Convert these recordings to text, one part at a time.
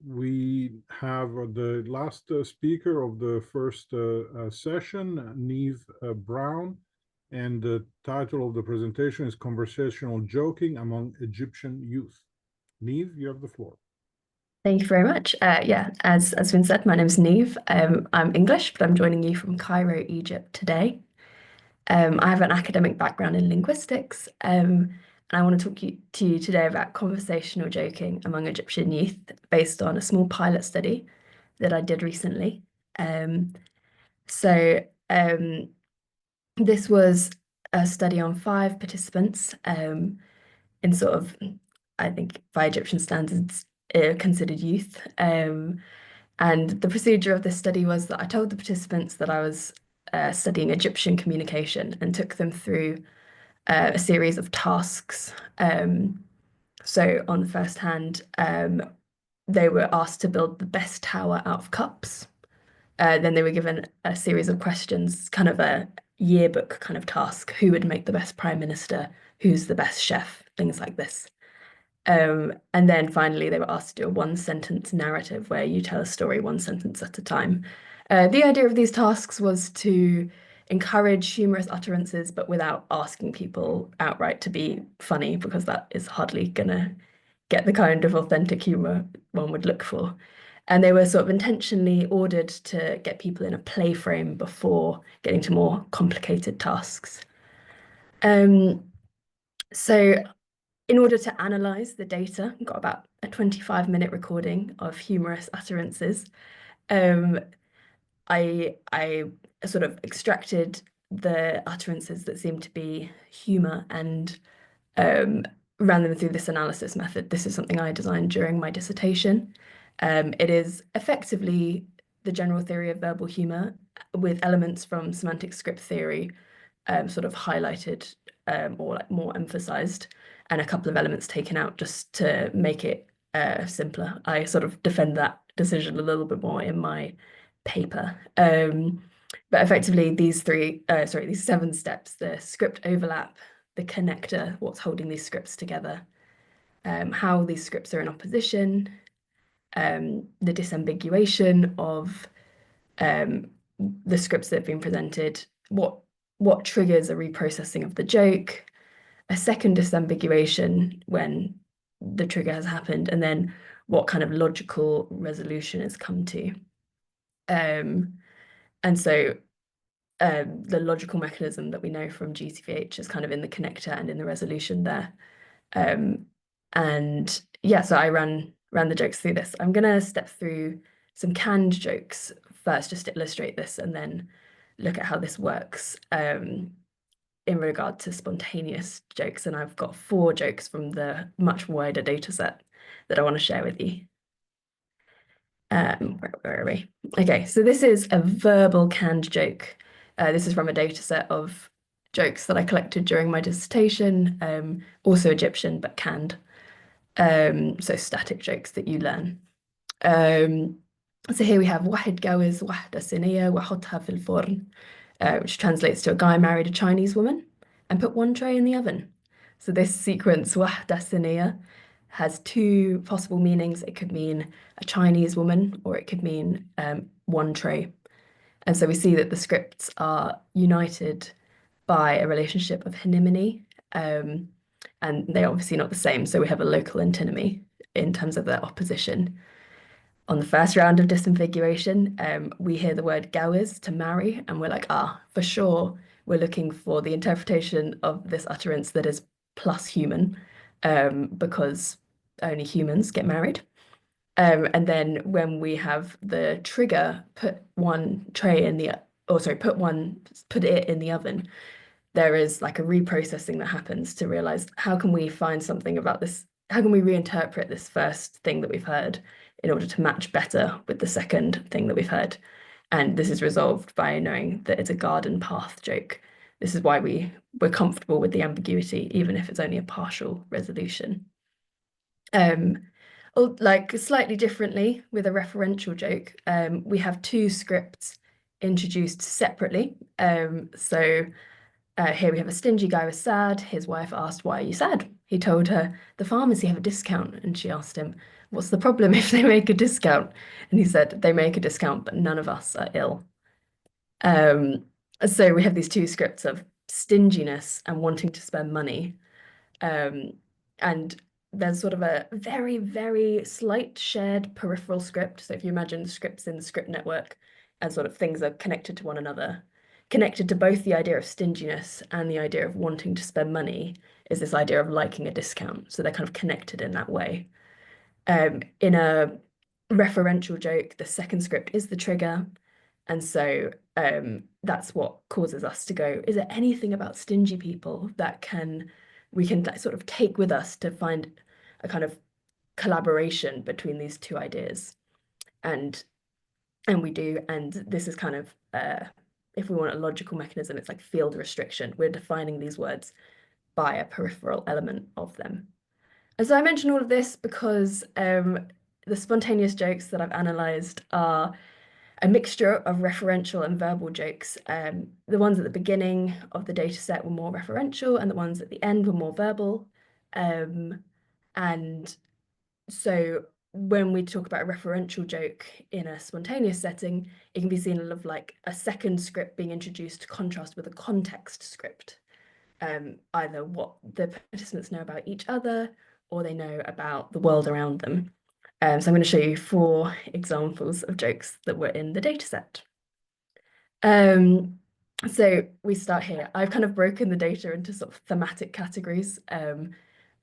We have the last speaker of the first session, Niamh Brown, and the title of the presentation is Conversational Joking Among Egyptian Youth. Niamh, you have the floor. Thank you very much. Yeah, as been said, my name is Niamh. I'm English, but I'm joining you from Cairo, Egypt today. I have an academic background in linguistics, and I want to talk to you today about conversational joking among Egyptian youth based on a small pilot study that I did recently. So this was a study on 5 participants in sort of, I think, by Egyptian standards, considered youth. And the procedure of this study was that I told the participants that I was studying Egyptian communication and took them through a series of tasks. So on the first hand, they were asked to build the best tower out of cups. Then they were given a series of questions, kind of a yearbook kind of task. Who would make the best prime minister? Who's the best chef? Things like this. And then finally, they were asked to do a 1-sentence narrative where you tell a story 1 sentence at a time. The idea of these tasks was to encourage humorous utterances, but without asking people outright to be funny, because that is hardly gonna get the kind of authentic humor one would look for. And they were sort of intentionally ordered to get people in a play frame before getting to more complicated tasks. So in order to analyze the data, got about a 25-minute recording of humorous utterances. I sort of extracted the utterances that seemed to be humor and ran them through this analysis method. This is something I designed during my dissertation. It is effectively the general theory of verbal humor with elements from semantic script theory sort of highlighted or like more emphasized, and a couple of elements taken out just to make it simpler. I sort of defend that decision a little bit more in my paper. But effectively, these 7 steps: the script overlap, the connector, what's holding these scripts together, how these scripts are in opposition, the disambiguation of the scripts that have been presented, what triggers a reprocessing of the joke, a second disambiguation when the trigger has happened, and then what kind of logical resolution has come to. And so the logical mechanism that we know from GTVH is kind of in the connector and in the resolution there. And yeah, so I ran the jokes through this. I'm going to step through some canned jokes first, just to illustrate this, and then look at how this works in regard to spontaneous jokes. And I've got 4 jokes from the much wider data set that I want to share with you. Where are we? Okay, so this is a verbal canned joke. This is from a data set of jokes that I collected during my dissertation, also Egyptian, but canned. So static jokes that you learn. So here we have واحد جوز واحدة صينية وحطها في الفرن, which translates to a guy married a Chinese woman and put 1 tray in the oven. So this sequence, واحدة صينية, has 2 possible meanings. It could mean a Chinese woman, or it could mean 1 tray. And so we see that the scripts are united by a relationship of hynonymy, and they're obviously not the same. So we have a local antinomy in terms of their opposition. On the first round of disambiguation, we hear the word gawis, to marry, and we're like, for sure, we're looking for the interpretation of this utterance that is plus human, because only humans get married. And then when we have the trigger, put it in the oven, there is like a reprocessing that happens to realize, how can we find something about this? How can we reinterpret this first thing that we've heard in order to match better with the second thing that we've heard? And this is resolved by knowing that it's a garden path joke. This is why we're comfortable with the ambiguity, even if it's only a partial resolution. Like slightly differently with a referential joke, we have 2 scripts introduced separately. So here we have a stingy guy was sad. His wife asked, "Why are you sad?" He told her, "The pharmacy have a discount." And she asked him, what's the problem if they make a discount? And he said, they make a discount, but none of us are ill. Um, so we have these two scripts of stinginess and wanting to spend money. And there's sort of a very, very slight shared peripheral script. So if you imagine scripts in the script network and sort of things are connected to one another, connected to both the idea of stinginess and the idea of wanting to spend money is this idea of liking a discount. So they're kind of connected in that way. In a referential joke, the second script is the trigger. And so that's what causes us to go, is there anything about stingy people that we can sort of take with us to find a kind of collaboration between these two ideas? And we do, and this is kind of if we want a logical mechanism, it's like field restriction. We're defining these words by a peripheral element of them. And so I mention all of this because the spontaneous jokes that I've analysed are a mixture of referential and verbal jokes. The ones at the beginning of the data set were more referential, and the ones at the end were more verbal. And so when we talk about a referential joke in a spontaneous setting, it can be seen of like a second script being introduced to contrast with a context script. Either what the participants know about each other or they know about the world around them. So I'm going to show you 4 examples of jokes that were in the dataset. So we start here. I've kind of broken the data into sort of thematic categories,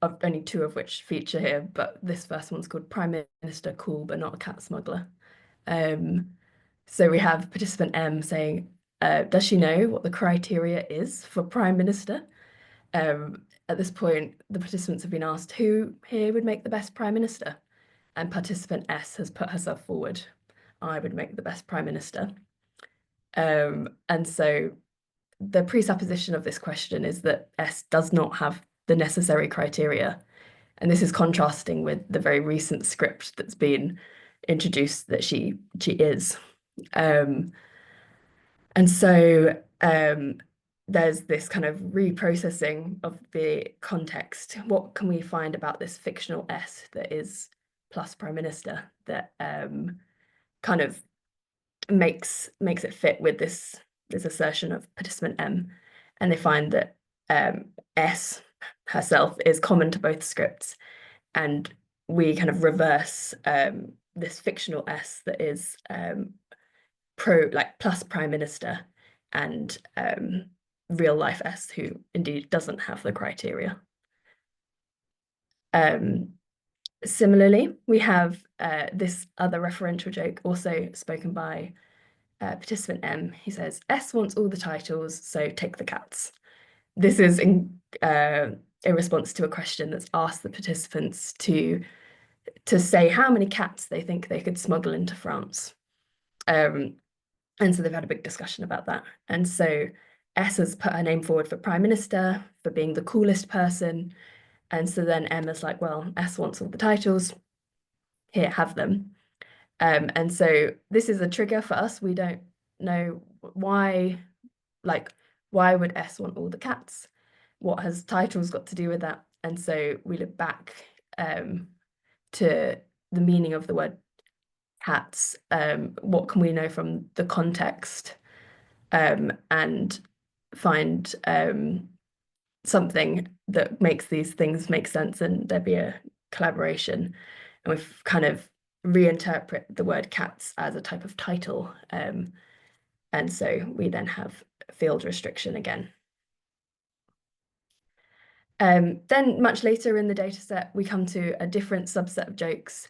of only 2 of which feature here, but this first one's called Prime Minister Cool But Not a Cat Smuggler. So we have participant M saying, does she know what the criteria is for Prime Minister? At this point, the participants have been asked who here would make the best Prime Minister, and participant S has put herself forward. I would make the best Prime Minister. And so the presupposition of this question is that S does not have the necessary criteria. And this is contrasting with the very recent script that's been introduced that she is. And so there's this kind of reprocessing of the context. What can we find about this fictional S that is plus Prime Minister that kind of makes it fit with this assertion of participant M? And they find that S herself is common to both scripts, and we kind of reverse this fictional S that is plus Prime Minister, and real life S who indeed doesn't have the criteria. Similarly, we have this other referential joke also spoken by participant M. He says, S wants all the titles, so take the cats. This is in response to a question that's asked the participants to say how many cats they think they could smuggle into France. And so they've had a big discussion about that. And so S has put her name forward for Prime Minister, for being the coolest person. And so then M is like, well, S wants all the titles. Here, have them. And so this is a trigger for us. We don't know why would S want all the cats? What has titles got to do with that? And so we look back to the meaning of the word cats. What can we know from the context, and find something that makes these things make sense and there be a collaboration. And we've kind of reinterpret the word cats as a type of title. And so we then have field restriction again. Then much later in the data set, we come to a different subset of jokes.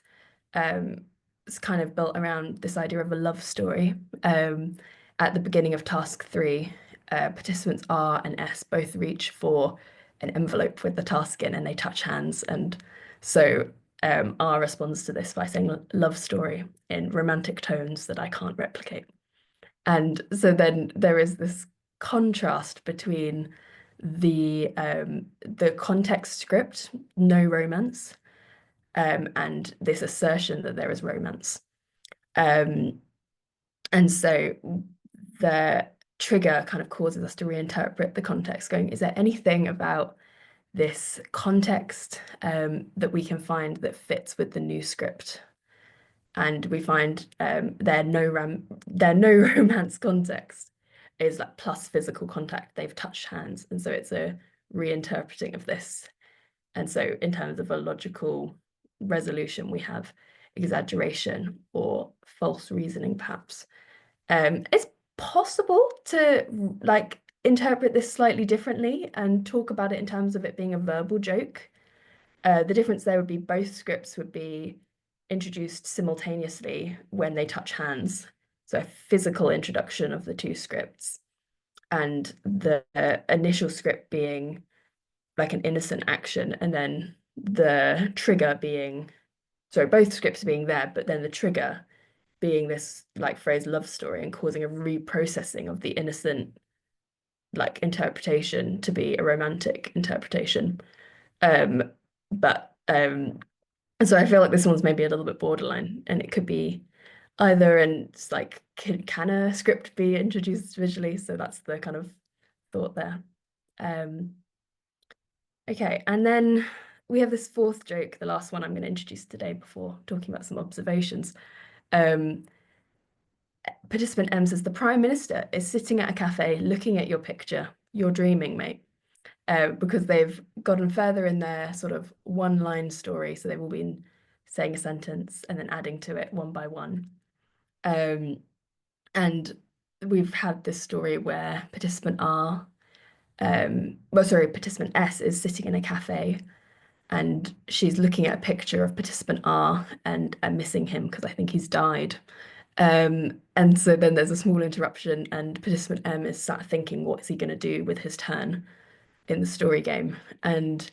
It's kind of built around this idea of a love story. At the beginning of task 3, participants R and S both reach for an envelope with the task in and they touch hands. And so R responds to this by saying love story in romantic tones that I can't replicate. And so then there is this contrast between the context script, no romance, and this assertion that there is romance. And so the trigger kind of causes us to reinterpret the context, going, is there anything about this context that we can find that fits with the new script. And we find their no romance context is like plus physical contact. They've touched hands. And so it's a reinterpreting of this. And so in terms of a logical resolution, we have exaggeration or false reasoning, perhaps. It's possible to like interpret this slightly differently and talk about it in terms of it being a verbal joke. The difference there would be both scripts would be introduced simultaneously when they touch hands. So a physical introduction of the two scripts, and the initial script being like an innocent action, and then the trigger being, sorry, both scripts being there, but then the trigger being this like phrase love story and causing a reprocessing of the innocent like interpretation to be a romantic interpretation. But so I feel like this one's maybe a little bit borderline, and it could be either, and it's like can a script be introduced visually? So that's the kind of thought there. Okay, and then we have this fourth joke, the last one I'm going to introduce today before talking about some observations. Participant M says, the Prime Minister is sitting at a cafe looking at your picture. You're dreaming, mate. Because they've gotten further in their sort of one-line story. So they've all been saying a sentence and then adding to it one by one. And we've had this story where participant participant S is sitting in a cafe and she's looking at a picture of participant R and missing him because I think he's died. And so then there's a small interruption and participant M is sat thinking, what is he going to do with his turn in the story game? And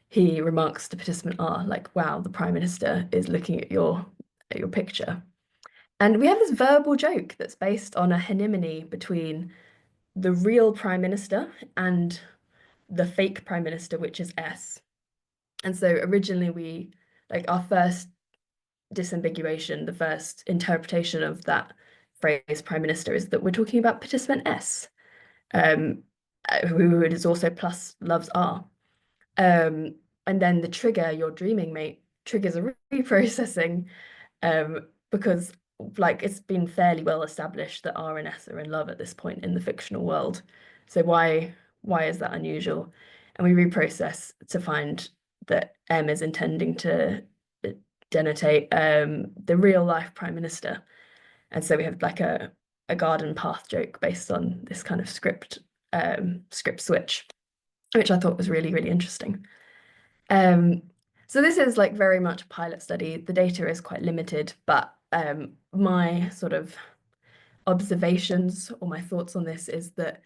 he remarks to participant R, like, wow, the Prime Minister is looking at your picture. And we have this verbal joke that's based on a hegemony between the real Prime Minister and the fake Prime Minister, which is S. And so originally like our first disambiguation, the first interpretation of that phrase Prime Minister is that we're talking about participant S, who is also plus loves R. And then the trigger, your dreaming mate, triggers a reprocessing because like it's been fairly well established that R and S are in love at this point in the fictional world. So why is that unusual? And we reprocess to find that M is intending to denotate the real life Prime Minister. And so we have like a garden path joke based on this kind of script switch, which I thought was really, really interesting. So this is like very much a pilot study. The data is quite limited, but my sort of observations or my thoughts on this is that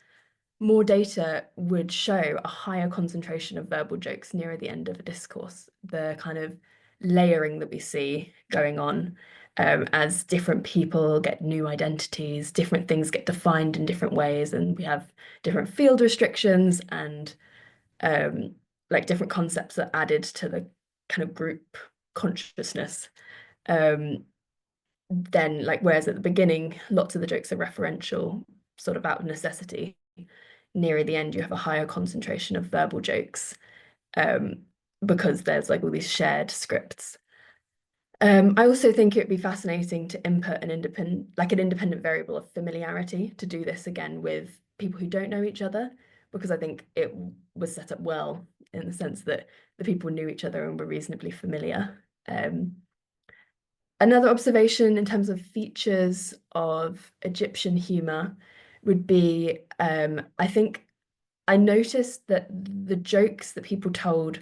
more data would show a higher concentration of verbal jokes nearer the end of a discourse, the kind of layering that we see going on as different people get new identities, different things get defined in different ways, and we have different field restrictions and like different concepts are added to the kind of group consciousness. Then like whereas at the beginning lots of the jokes are referential, sort of out of necessity, nearer the end you have a higher concentration of verbal jokes because there's like all these shared scripts. I also think it would be fascinating to input an independent variable of familiarity to do this again with people who don't know each other, because I think it was set up well in the sense that the people knew each other and were reasonably familiar. Another observation in terms of features of Egyptian humour would be, I think I noticed that the jokes that people told,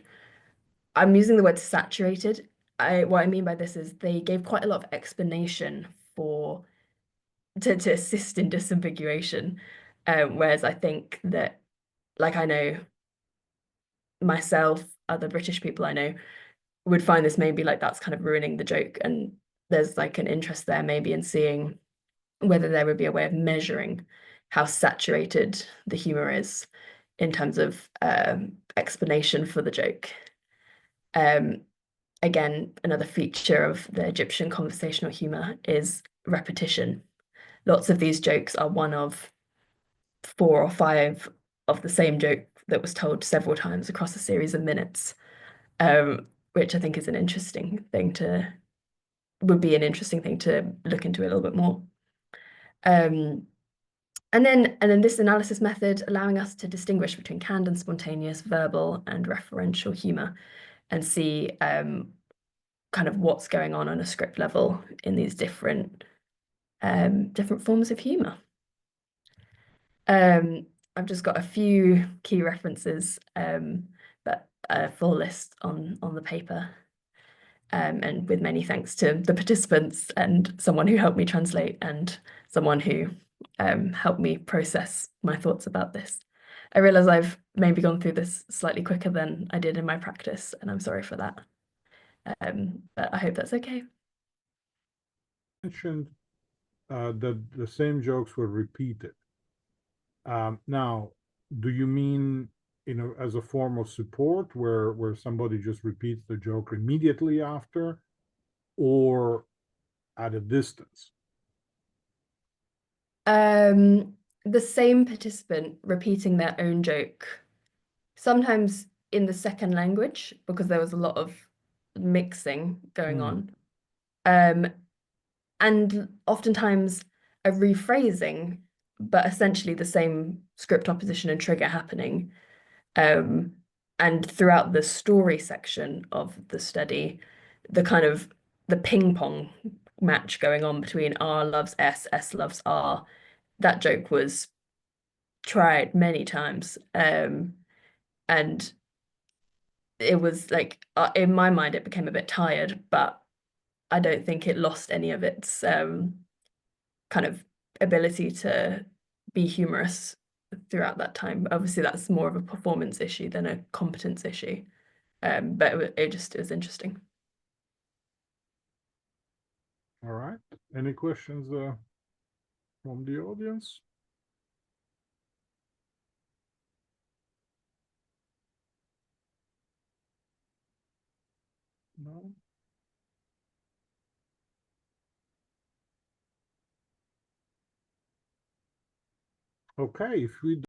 I'm using the word saturated. What I mean by this is they gave quite a lot of explanation to assist in disambiguation. Whereas I think that, like I know myself, other British people I know would find this maybe like that's kind of ruining the joke, and there's like an interest there maybe in seeing whether there would be a way of measuring how saturated the humour is in terms of explanation for the joke. Again, another feature of the Egyptian conversational humour is repetition. Lots of these jokes are one of 4 or 5 of the same joke that was told several times across a series of minutes, which I think is would be an interesting thing to look into a little bit more. And then this analysis method allowing us to distinguish between canned and spontaneous, verbal and referential humour, and see kind of what's going on a script level in these different forms of humour. I've just got a few key references, but a full list on the paper. And with many thanks to the participants and someone who helped me translate and someone who helped me process my thoughts about this. I realise I've maybe gone through this slightly quicker than I did in my practice, and I'm sorry for that. But I hope that's okay. Mentioned that the same jokes were repeated. Now, do you mean as a form of support where somebody just repeats the joke immediately after, or at a distance? The same participant repeating their own joke, sometimes in the second language, because there was a lot of mixing going on. And oftentimes a rephrasing, but essentially the same script opposition and trigger happening. And throughout the story section of the study, the ping pong match going on between R loves S, S loves R, that joke was tried many times. And it was like, in my mind, it became a bit tired, but I don't think it lost any of its kind of ability to be humorous throughout that time. Obviously, that's more of a performance issue than a competence issue. But it was interesting. All right. Any questions from the audience? No. Okay, if we